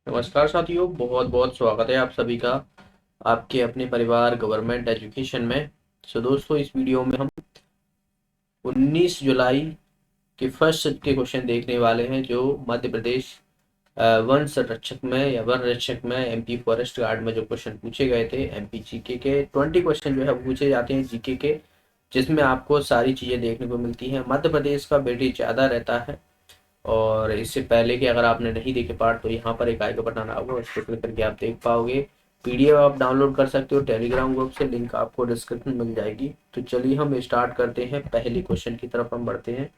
नमस्कार साथियों, बहुत बहुत स्वागत है आप सभी का आपके अपने परिवार गवर्नमेंट एजुकेशन में। दोस्तों, इस वीडियो में हम 19 जुलाई के फर्स्ट सेट के क्वेश्चन देखने वाले हैं, जो मध्य प्रदेश वन संरक्षक में या वन रक्षक में एमपी फॉरेस्ट गार्ड में जो क्वेश्चन पूछे गए थे। एमपी जीके के 20 क्वेश्चन जो है वो पूछे जाते हैं जीके के, जिसमें आपको सारी चीज़ें देखने को मिलती हैं। मध्य प्रदेश का वेटेज ज़्यादा रहता है। और इससे पहले कि अगर आपने नहीं देखे पार्ट, तो यहाँ पर एक आई का बटन आएगा, उस पर क्लिक करके आप देख पाओगे। पीडीएफ आप डाउनलोड कर सकते हो टेलीग्राम ग्रुप से, लिंक आपको डिस्क्रिप्शन मिल जाएगी। तो चलिए हम स्टार्ट करते हैं, पहले क्वेश्चन की तरफ हम बढ़ते हैं।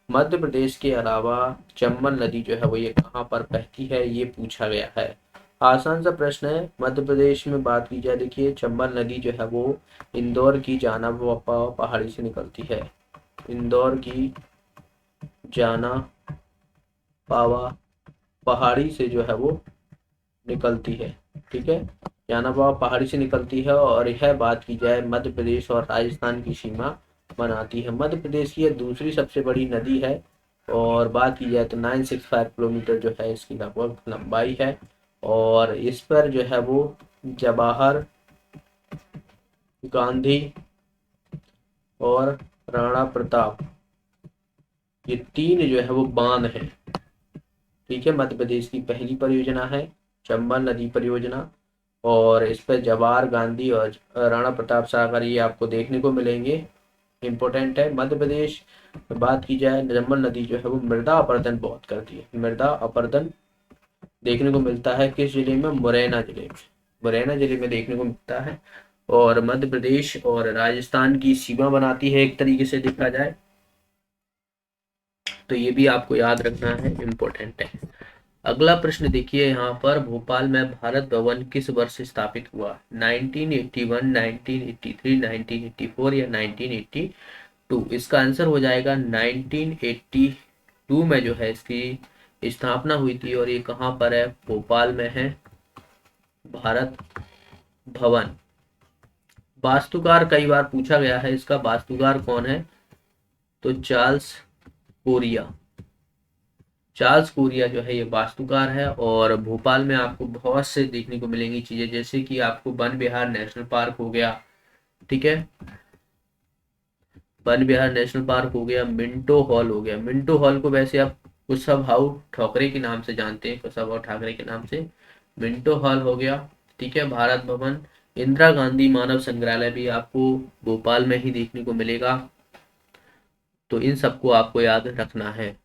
मध्य प्रदेश के अलावा चंबल नदी जो है वो ये कहाँ पर बहती है, ये पूछा गया है। आसान सा प्रश्न है। मध्य प्रदेश में बात की जाए, देखिए चंबल नदी जो है वो इंदौर की जाना पहाड़ी से निकलती है। इंदौर की जाना पावा पहाड़ी से जो है वो निकलती है। ठीक है, जानाबाव पहाड़ी से निकलती है, और यह बात की जाए मध्य प्रदेश और राजस्थान की सीमा बनाती है। मध्य प्रदेश की यह दूसरी सबसे बड़ी नदी है, और बात की जाए तो 965 किलोमीटर जो है इसकी लगभग लंबाई है। और इस पर जो है वो जवाहर, गांधी और राणा प्रताप, ये तीन जो है वो बांध हैं। ठीक है, मध्य प्रदेश की पहली परियोजना है चंबल नदी परियोजना, और इस पर जवाहर, गांधी और राणा प्रताप सागर ये आपको देखने को मिलेंगे। इम्पोर्टेंट है। मध्य प्रदेश में बात की जाए, चंबल नदी जो है वो मृदा अपरदन बहुत करती है। मृदा अपरदन देखने को मिलता है किस जिले में? मुरैना जिले में। मुरैना जिले में देखने को मिलता है, और मध्य प्रदेश और राजस्थान की सीमा बनाती है, एक तरीके से देखा जाए तो। ये भी आपको याद रखना है, इम्पोर्टेंट है। अगला प्रश्न देखिए यहाँ पर, भोपाल में भारत भवन किस वर्ष स्थापित हुआ? 1981, 1983, 1984 या 1982? इसका आंसर हो जाएगा 1982 में जो है इसकी स्थापना हुई थी, और ये कहाँ पर है? भोपाल में है भारत भवन। वास्तुकार कई बार पूछा गया है, इसका वास्तुकार कौन है? तो चार्ल्स कोरिया। चार्ल्स कोरिया जो है ये वास्तुकार है। और भोपाल में आपको बहुत से देखने को मिलेंगी चीजें, जैसे कि आपको वन विहार नेशनल पार्क हो गया। ठीक है, वन विहार नेशनल पार्क हो गया, मिंटो हॉल हो गया। मिंटो हॉल को वैसे आप कुशाभाऊ ठाकरे के नाम से जानते हैं, कुशाभाऊ ठाकरे के नाम से। मिंटो हॉल हो गया। ठीक है, भारत भवन, इंदिरा गांधी मानव संग्रहालय भी आपको भोपाल में ही देखने को मिलेगा। तो इन सबको आपको याद रखना है।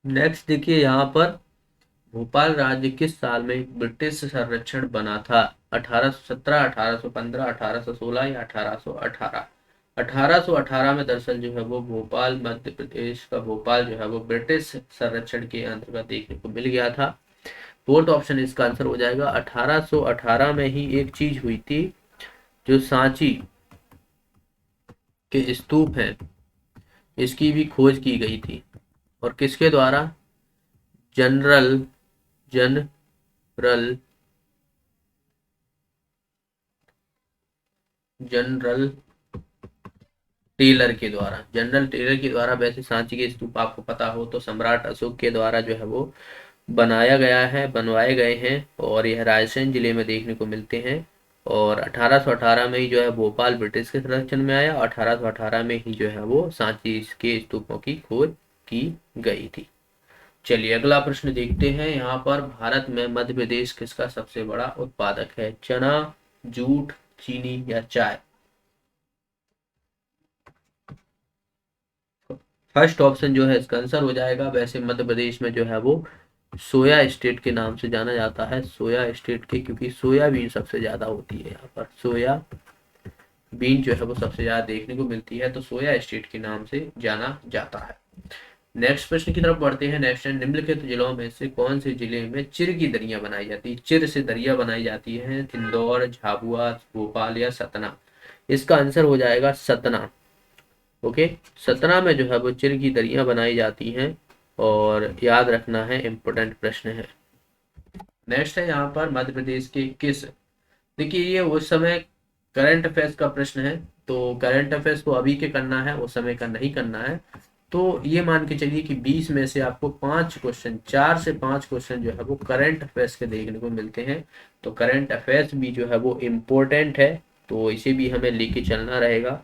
नेक्स्ट देखिए यहाँ पर, भोपाल राज्य किस साल में ब्रिटिश संरक्षण बना था? 1817, 1815, 1816 या 1818? 1818 में दरअसल जो है वो भोपाल, मध्य प्रदेश का भोपाल जो है वो ब्रिटिश संरक्षण के अंतर्गत देखने को मिल गया था। फोर्थ ऑप्शन इसका आंसर हो जाएगा। 1818 में ही एक चीज हुई थी, जो सांची के स्तूप हैं, इसकी भी खोज की गई थी। और किसके द्वारा? जनरल जनरल जनरल टेलर के द्वारा। जनरल टेलर के द्वारा। वैसे सांची के स्तूप आपको पता हो तो सम्राट अशोक के द्वारा जो है वो बनाया गया है, बनवाए गए हैं, और यह रायसेन जिले में देखने को मिलते हैं। और 1818 में ही जो है भोपाल ब्रिटिश के संरक्षण में आया, और 1818 में ही जो है वो सांची के स्तूपों की खोज की गई थी। चलिए अगला प्रश्न देखते हैं यहाँ पर, भारत में मध्य प्रदेश किसका सबसे बड़ा उत्पादक है? चना, जूट, चीनी या चाय? फर्स्ट ऑप्शन जो है इसका आंसर हो जाएगा। वैसे मध्य प्रदेश में जो है वो सोया स्टेट के नाम से जाना जाता है, सोया स्टेट के, क्योंकि सोयाबीन सबसे ज्यादा होती है यहाँ पर। सोया बीन जो है वो सबसे ज्यादा देखने को मिलती है, तो सोया स्टेट के नाम से जाना जाता है। नेक्स्ट प्रश्न की तरफ बढ़ते हैं। नेक्स्ट है, निम्नलिखित जिलों में से कौन से जिले में चिर की दरिया बनाई जाती है? चिर से दरिया बनाई जाती है। इंदौर, झाबुआ, भोपाल या सतना? इसका आंसर हो जाएगा सतना। ओके, सतना में जो है वो चिर की दरियां बनाई जाती हैं, और याद रखना है, इम्पोर्टेंट प्रश्न है। नेक्स्ट है यहाँ पर, मध्य प्रदेश के किस, देखिए ये उस समय करंट अफेयर्स का प्रश्न है, तो करंट अफेयर्स को अभी के करना है, उस समय का नहीं करना है। तो ये मान के चलिए कि 20 में से आपको 5 क्वेश्चन, 4 से 5 क्वेश्चन जो है वो करंट अफेयर्स के देखने को मिलते हैं। तो करंट अफेयर्स भी जो है वो इम्पोर्टेंट है, तो इसे भी हमें लेके चलना रहेगा।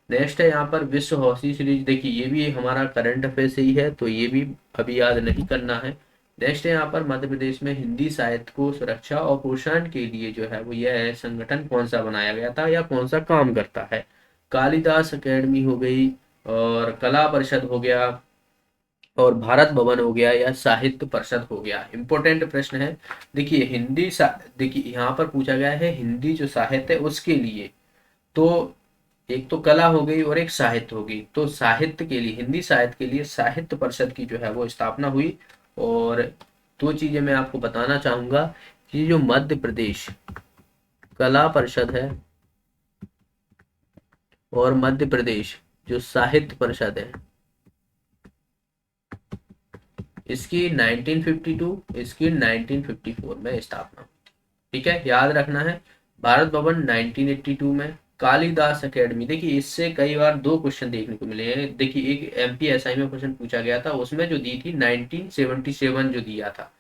नेक्स्ट है यहाँ पर विश्व हॉकी सीरीज, देखिए ये भी हमारा करंट अफेयर से ही है, तो ये भी अभी याद नहीं करना है। नेक्स्ट है यहाँ पर मध्य प्रदेश में हिंदी साहित्य को सुरक्षा और प्रोत्साहन के लिए जो है वो यह संगठन कौन सा बनाया गया था या कौन सा काम करता है। कालिदास अकेडमी हो गई, और कला परिषद हो गया, और भारत भवन हो गया, या साहित्य परिषद हो गया। इंपॉर्टेंट प्रश्न है। देखिए देखिए यहाँ पर पूछा गया है हिंदी जो साहित्य है उसके लिए, तो एक तो कला हो गई और एक साहित्य हो गई। तो साहित्य के लिए, हिंदी साहित्य के लिए साहित्य परिषद की जो है वो स्थापना हुई। और दो चीजें मैं आपको बताना चाहूंगा कि जो मध्य प्रदेश कला परिषद है और मध्य प्रदेश जो साहित्य परिषद है, इसकी 1952, इसकी 1954 में स्थापना। ठीक है, याद रखना है। भारत भवन 1982 में, कालिदास एकेडमी, देखिए इससे कई बार दो क्वेश्चन देखने को मिले हैं। देखिए एक एमपीएसआई में क्वेश्चन पूछा गया था, उसमें जो दी थी 1977 जो दिया था,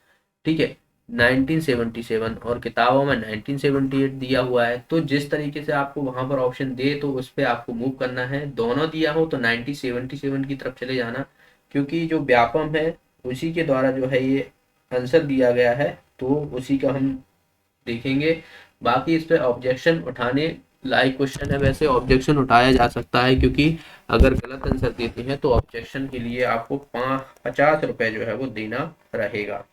ठीक है 1977, और किताबों में 1978 दिया हुआ है। तो जिस तरीके से आपको वहां पर ऑप्शन दे तो उस पर आपको मूव करना है। दोनों दिया हो तो 1977 की तरफ चले जाना, क्योंकि जो व्यापम है उसी के द्वारा जो है ये आंसर दिया गया है, तो उसी का हम देखेंगे। बाकी इस पे ऑब्जेक्शन उठाने लायक क्वेश्चन है, वैसे ऑब्जेक्शन उठाया जा सकता है, क्योंकि अगर गलत आंसर देते हैं तो ऑब्जेक्शन के लिए आपको 50 रुपए जो है वो देना रहेगा।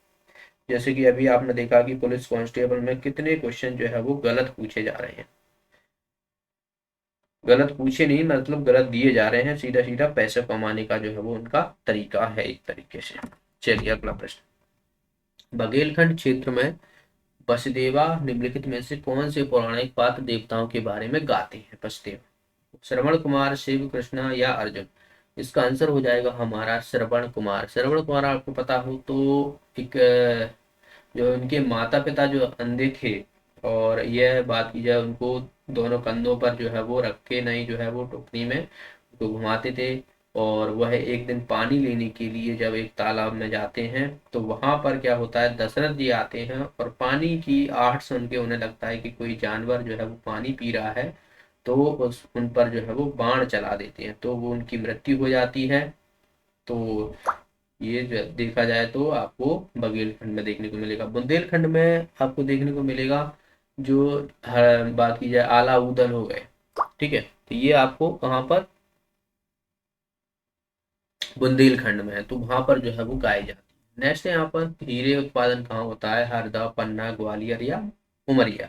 जैसे कि अभी आपने देखा कि पुलिस कांस्टेबल में कितने क्वेश्चन जो है वो गलत पूछे जा रहे हैं, गलत पूछे नहीं मतलब गलत दिए जा रहे हैं, सीधा सीधा पैसे कमाने का जो है वो उनका तरीका है एक तरीके से। चलिए अगला प्रश्न, बघेलखंड क्षेत्र में वसुदेवा निम्नलिखित में से कौन से पौराणिक पात्र देवताओं के बारे में गाते हैं। वसुदेव, श्रवण कुमार, शिव, कृष्ण या अर्जुन। इसका आंसर हो जाएगा हमारा श्रवण कुमार। श्रवण कुमार आपको पता हो तो एक जो उनके माता पिता जो अंधे थे, और यह बात की जाए उनको दोनों कंधों पर जो है वो रख के नहीं जो है वो टोकरी में उनको घुमाते थे। और वह एक दिन पानी लेने के लिए जब एक तालाब में जाते हैं तो वहां पर क्या होता है, दशरथ जी आते हैं और पानी की आहट सुन के उन्हें लगता है कि कोई जानवर जो है वो पानी पी रहा है, तो उस उन पर जो है वो बाण चला देते हैं, तो वो उनकी मृत्यु हो जाती है। तो ये जो देखा जाए तो आपको बघेलखंड में देखने को मिलेगा। बुंदेलखंड में आपको देखने को मिलेगा जो बात की जाए आला उदल हो गए, ठीक है, तो ये आपको कहाँ पर, बुंदेलखंड में है, तो वहां पर जो है वो गाई जाती है। नेक्स्ट है यहाँ पर हीरे उत्पादन कहाँ होता है, हरदा, पन्ना, ग्वालियर या उमरिया।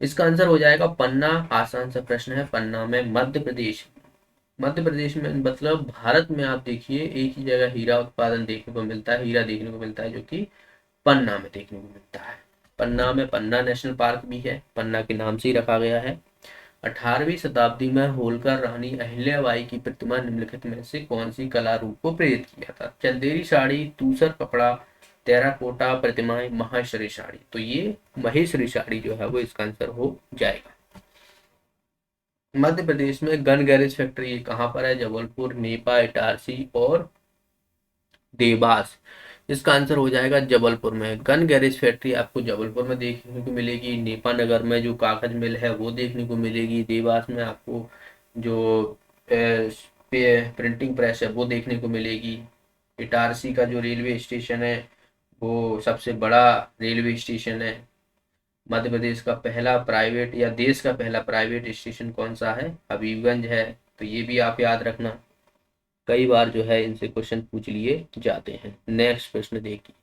इसका आंसर हो जाएगा पन्ना। आसान सा प्रश्न है, पन्ना में मध्य प्रदेश, मध्य प्रदेश में मतलब भारत में आप देखिए एक ही जगह हीरा उत्पादन देखने को मिलता है, हीरा देखने को मिलता है, जो कि पन्ना में देखने को मिलता है। पन्ना में पन्ना नेशनल पार्क भी है, पन्ना के नाम से ही रखा गया है। 18वीं शताब्दी में होलकर रानी अहिल्याबाई की प्रतिमा निम्नलिखित में से कौन सी कला रूप को प्रेरित किया था। चंदेरी साड़ी, तूसर कपड़ा, टेराकोटा प्रतिमाएं, माहेश्वरी साड़ी। तो ये महेश्वरी साड़ी जो है वो इसका आंसर हो जाएगा। मध्य प्रदेश में गन गैरेज फैक्ट्री कहाँ पर है, जबलपुर, नीपा, इटारसी और देवास। इसका आंसर हो जाएगा जबलपुर में। गन गैरेज फैक्ट्री आपको जबलपुर में देखने को मिलेगी, नेपा नगर में जो कागज मिल है वो देखने को मिलेगी, देवास में आपको जो प्रिंटिंग प्रेस है वो देखने को मिलेगी, इटारसी का जो रेलवे स्टेशन है वो सबसे बड़ा रेलवे स्टेशन है। मध्य प्रदेश का पहला प्राइवेट या देश का पहला प्राइवेट स्टेशन कौन सा है, हबीबगंज है। तो ये भी आप याद रखना, कई बार जो है इनसे क्वेश्चन पूछ लिए जाते हैं। नेक्स्ट प्रश्न देखिए,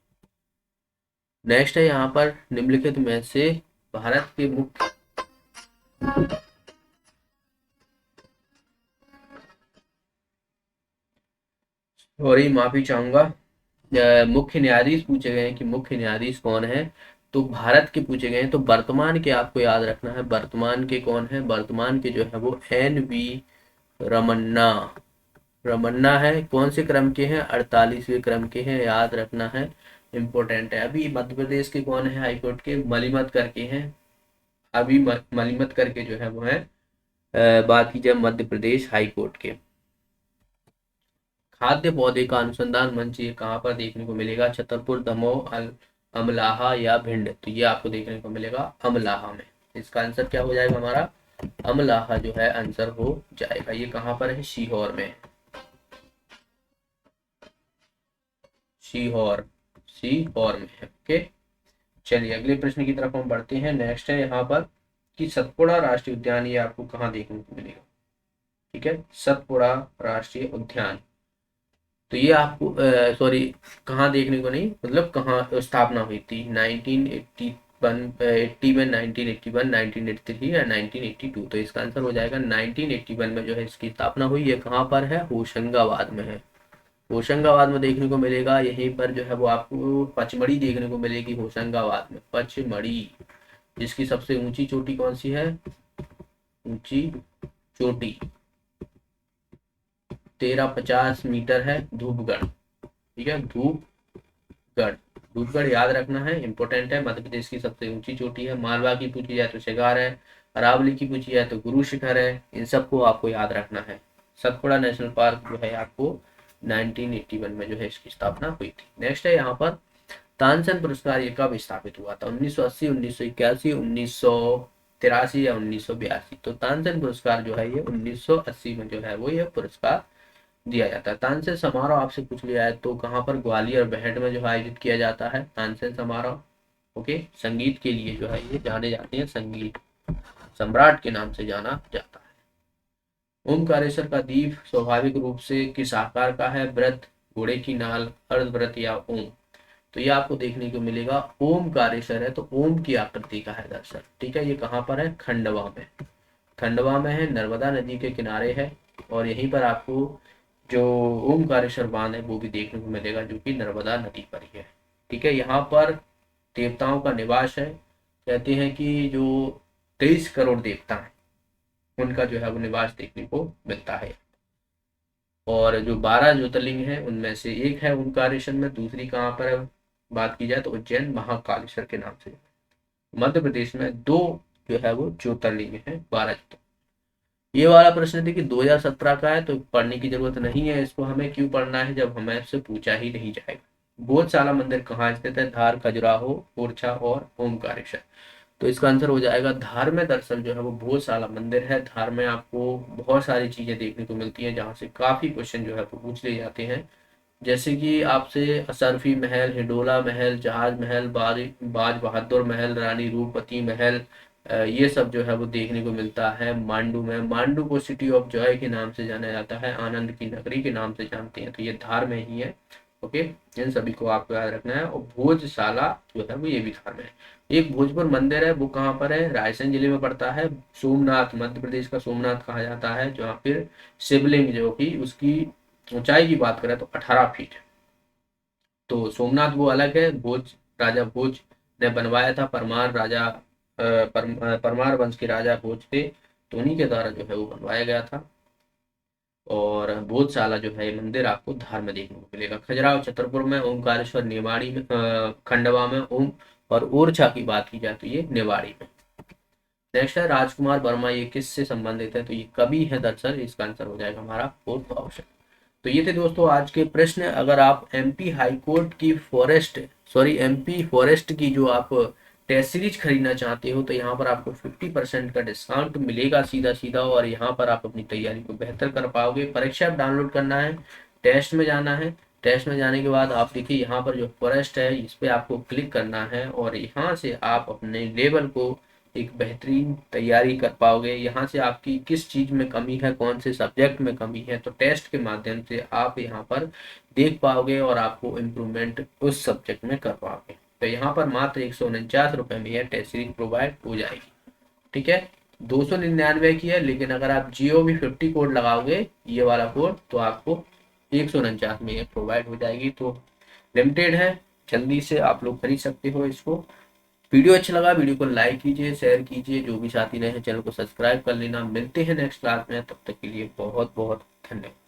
नेक्स्ट है यहाँ पर निम्नलिखित में से भारत के मुख्य, सॉरी माफी चाहूंगा, मुख्य न्यायाधीश पूछे गए हैं कि मुख्य न्यायाधीश कौन है, तो भारत के पूछे गए हैं। तो वर्तमान के आपको याद रखना है, वर्तमान के कौन है, वर्तमान के जो है वो NV रमन्ना, रमन्ना है। कौन से क्रम के हैं, 48वें क्रम के हैं, याद रखना है, इम्पोर्टेंट है। अभी मध्य प्रदेश के कौन है हाईकोर्ट के, मलिमत करके हैं, अभी मलिमत करके जो है वो है, बात की जाए मध्य प्रदेश हाईकोर्ट के। खाद्य पौधे का अनुसंधान मंच ये कहाँ पर देखने को मिलेगा? छतरपुर, दमोह, अमलाहा या भिंड? तो ये आपको देखने को मिलेगा अमलाहा में। इसका आंसर क्या हो जाएगा हमारा? अमलाहा जो है आंसर हो जाएगा। ये कहाँ पर है? सीहोर में। सीहोर, सीहोर में है। ओके, चलिए अगले प्रश्न की तरफ हम बढ़ते हैं। नेक्स्ट है यहाँ पर कि सतपुड़ा राष्ट्रीय उद्यान ये आपको कहाँ देखने को मिलेगा? ठीक है, सतपुड़ा राष्ट्रीय उद्यान। तो ये आपको सॉरी, कहाँ देखने को नहीं, मतलब कहाँ स्थापना हुई थी? 1981, 80 में, 1981, 1983 या 1982? तो इसका आंसर हो जाएगा 1981 में जो है इसकी स्थापना हुई। ये कहाँ पर है? होशंगाबाद में है। होशंगाबाद में देखने को मिलेगा। यहीं पर जो है वो आपको पचमढ़ी देखने को मिलेगी होशंगाबाद में, पचमढ़ी, जिसकी सबसे ऊंची चोटी कौन सी है? ऊंची चोटी 1350 मीटर है, धूपगढ़। ठीक है, धूपगढ़, धूपगढ़ याद रखना है, इंपॉर्टेंट है। मध्य प्रदेश की सबसे ऊंची चोटी है। मालवा की पूछी जाए तो शिगार है, अरावली की पूछी जाए तो गुरु शिखर है। इन सबको आपको याद रखना है। सतपुड़ा नेशनल पार्क जो है आपको 1981 में जो है इसकी स्थापना हुई थी। नेक्स्ट है यहाँ पर तानसेन पुरस्कार ये कब स्थापित हुआ था? 1980, 1981, 1983 या 1982? तो तानसेन पुरस्कार जो है ये 1980 में जो है वो ये पुरस्कार दिया जाता है। तानसेन समारोह आपसे पूछ लिया है तो कहाँ पर? ग्वालियर और बेहट में जो है आयोजित किया जाता है तानसेन समारोह। ओके, संगीत के लिए जो है ये जाने जाते हैं, संगीत सम्राट के नाम से जाना जाता है। ओमकारेश्वर का दीप स्वाभाविक रूप से किस आकार का है? वृत्त, घोड़े की नाल, अर्धवृत्त या ओम? तो ये आपको देखने को मिलेगा ओमकारेश्वर है तो ओम की आकृति का है दरअसल। ठीक है, ये कहाँ पर है? खंडवा में। खंडवा में है, नर्मदा नदी के किनारे है। और यहीं पर आपको जो ओमकारेश्वर बांध है वो भी देखने को मिलेगा, जो कि नर्मदा नदी पर ही है। ठीक है, यहाँ पर देवताओं का निवास है। कहते हैं कि जो 23 करोड़ देवता हैं उनका जो है वो निवास देखने को मिलता है। और जो 12 ज्योतिर्लिंग है उनमें से एक है ओमकारेश्वर में। दूसरी कहाँ पर है बात की जाए तो उज्जैन महाकालेश्वर के नाम से। मध्य प्रदेश में 2 जो है वो ज्योतिर्लिंग है, 12 ज्योतिर्लिंग। ये वाला प्रश्न थी कि 2017 का है तो पढ़ने की जरूरत नहीं है इसको। हमें क्यों पढ़ना है जब हमें इससे पूछा ही नहीं जाएगा। बोधशाला मंदिर कहाँ स्थित है? धार, खजुराहो, ओरछा और ओमकारेश्वर? तो इसका आंसर हो जाएगा धार में। दरअसल जो है वो बोधशाला मंदिर है। धार में आपको बहुत सारी चीजें देखने को मिलती हैं जहाँ से काफी क्वेश्चन जो है वो पूछ लिए जाते हैं। जैसे कि आपसे असरफी महल, हिडोला महल, जहाज महल, बाज बहादुर महल, रानी रूपवती महल, ये सब जो है वो देखने को मिलता है मांडू में। मांडू को सिटी ऑफ जॉय के नाम से जाना जाता है, आनंद की नगरी के नाम से जानते हैं, तो ये धार में ही है। ओके, इन सभी को आपको याद रखना है। और भोजशाला जो है वो ये भी धार में है। एक भोजपुर मंदिर है, वो कहाँ पर है? रायसेन जिले में पड़ता है। सोमनाथ, मध्य प्रदेश का सोमनाथ कहा जाता है, जहाँ फिर शिवलिंग जो कि उसकी ऊंचाई की बात करें तो 18 फीट है। तो सोमनाथ वो अलग है। भोज, राजा भोज ने बनवाया था। परमार राजा परमार वंश के राजा भोज थे, तो उन्हीं के द्वारा जो है वो बनवाया गया था। और भोजशाला जो है मंदिर आपको धार में देखने को मिलेगा। खजुराहो छतरपुर में, ओमकारेश्वर निवाड़ी में, खंडवा में, ओम और ओरछा की बात की जाए तो ये निवाड़ी में। नेक्स्ट है राजकुमार वर्मा, ये किससे संबंधित है? तो ये कवि है दरअसल। इसका आंसर हो जाएगा हमारा फोर्थ ऑप्शन। तो ये थे दोस्तों आज के प्रश्न। अगर आप एमपी हाई कोर्ट की एमपी फॉरेस्ट की जो आप टेस्ट सीरीज खरीदना चाहते हो तो यहाँ पर आपको 50% का डिस्काउंट मिलेगा सीधा सीधा। और यहाँ पर आप अपनी तैयारी को बेहतर कर पाओगे। परीक्षा ऐप डाउनलोड करना है, टेस्ट में जाना है। टेस्ट में जाने के बाद आप देखिए यहाँ पर जो फॉरेस्ट है इस पर आपको क्लिक करना है और यहाँ से आप अपने लेवल को एक बेहतरीन तैयारी कर पाओगे। यहाँ से आपकी किस चीज में कमी है, कौन से सब्जेक्ट में कमी है, तो टेस्ट के माध्यम से आप यहाँ पर देख पाओगे और आपको इम्प्रूवमेंट उस सब्जेक्ट में कर पाओगे। तो यहाँ पर मात्र 149 रुपए में यह टेस्ट सीरीज प्रोवाइड हो जाएगी। ठीक है, 299 की है, लेकिन अगर आप जियो भी 50 कोड लगाओगे, ये वाला कोड, तो आपको 149 में ये प्रोवाइड हो जाएगी। तो लिमिटेड है, जल्दी से आप लोग खरीद सकते हो इसको। वीडियो अच्छा लगा, वीडियो को लाइक कीजिए, शेयर कीजिए। जो भी साथी नए हैं चैनल को सब्सक्राइब कर लेना। मिलते हैं नेक्स्ट क्लास में, तब तक के लिए बहुत बहुत धन्यवाद।